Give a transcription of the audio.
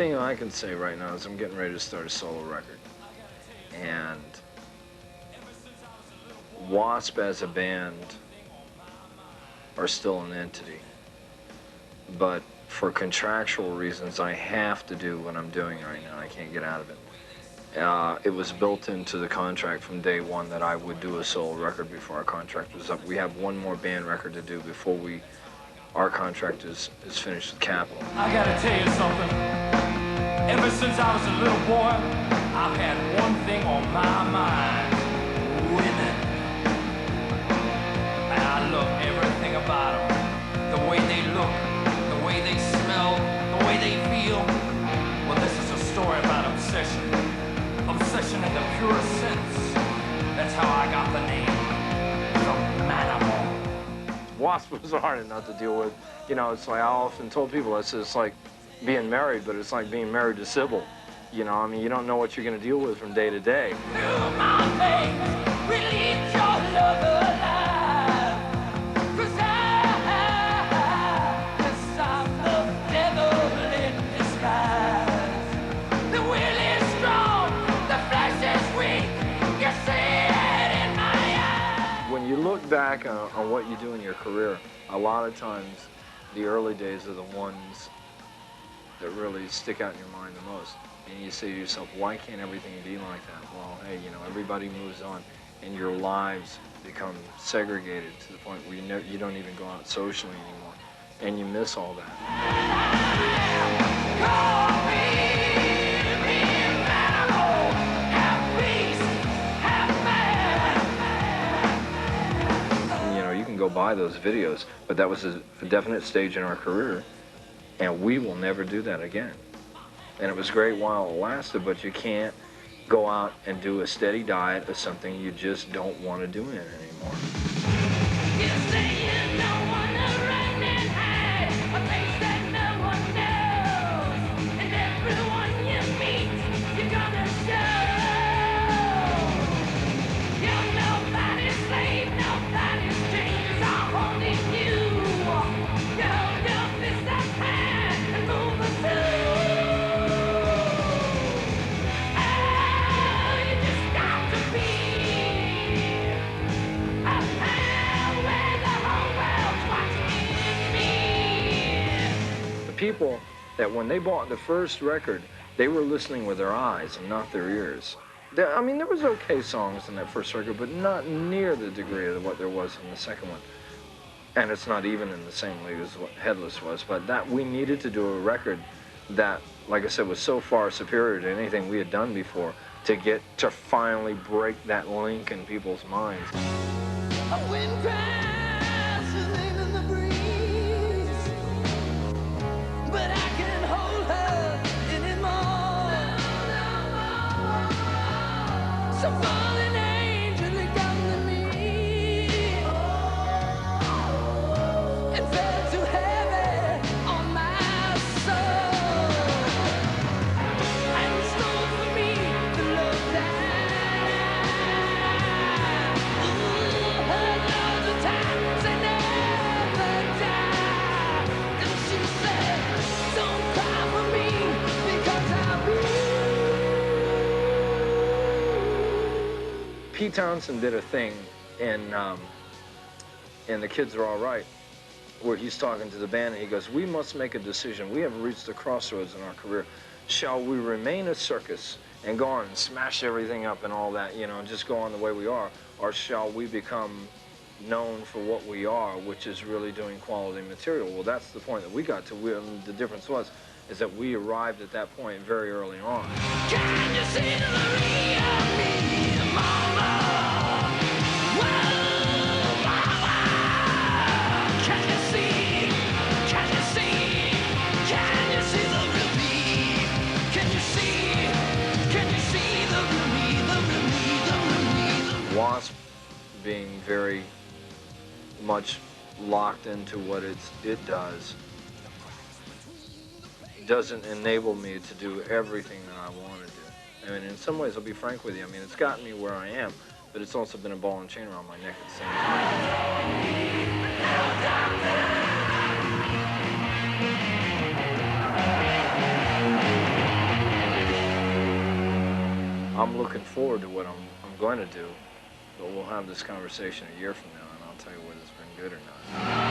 thing I can say right now is I'm getting ready to start a solo record. And WASP as a band are still an entity. But for contractual reasons, I have to do what I'm doing right now. I can't get out of it. It was built into the contract from day one that I would do a solo record before our contract was up. We have one more band record to do before our contract is finished with Capitol. I gotta tell you something. Ever since I was a little boy, I've had one thing on my mind. Women. And I love everything about them. The way they look, the way they smell, the way they feel. Well, this is a story about obsession. Obsession in the purest sense. That's how I got the name. The Manimal. WASP was hard enough to deal with. You know, it's like I often told people, I said, it's like being married, but it's like being married to Sybil. You know, I mean, you don't know what you're going to deal with from day to day. When you look back on what you do in your career, a lot of times the early days are the ones that really stick out in your mind the most. And you say to yourself, why can't everything be like that? Well, hey, you know, everybody moves on, and your lives become segregated to the point where you don't even go out socially anymore, and you miss all that. And, you know, you can go buy those videos, but that was a definite stage in our career, and we will never do that again. And it was great while it lasted, but you can't go out and do a steady diet of something you just don't want to do it anymore. You say you don't want to run and hide, a place that no one knows, and everyone you meet, you're gonna show. You're nobody's slave, nobody's chains are holding you. You hold your fist up high and move the two. People that when they bought the first record, they were listening with their eyes and not their ears. I mean, there was okay songs in that first record, but not near the degree of what there was in the second one. And it's not even in the same league as what Headless was, but that we needed to do a record that, like I said, was so far superior to anything we had done before to finally break that link in people's minds. But I can't hold her anymore. So fallen angel come to me and fell too heavy on my soul and stole from me the love that her love's a time they never die. And she said, don't cry for me because I'll be. Pete Townsend did a thing in The Kids Are All Right, where he's talking to the band and he goes, we must make a decision. We have reached a crossroads in our career. Shall we remain a circus and go on and smash everything up and all that, you know, and just go on the way we are, or shall we become known for what we are, which is really doing quality material? Well, that's the point that we got to. The difference is that we arrived at that point very early on. Can you see the real me, mama? Whoa, mama. Can you see? Can you see? Can you see the real me? Can you see? Can you see the real me, the real me, the real me? WASP being very much locked into what it doesn't enable me to do everything that I want to do. I mean, in some ways, I'll be frank with you, I mean, it's gotten me where I am, but it's also been a ball and chain around my neck at the same time. I'm looking forward to what I'm going to do, but we'll have this conversation a year from now, and I'll tell you whether it's been good or not.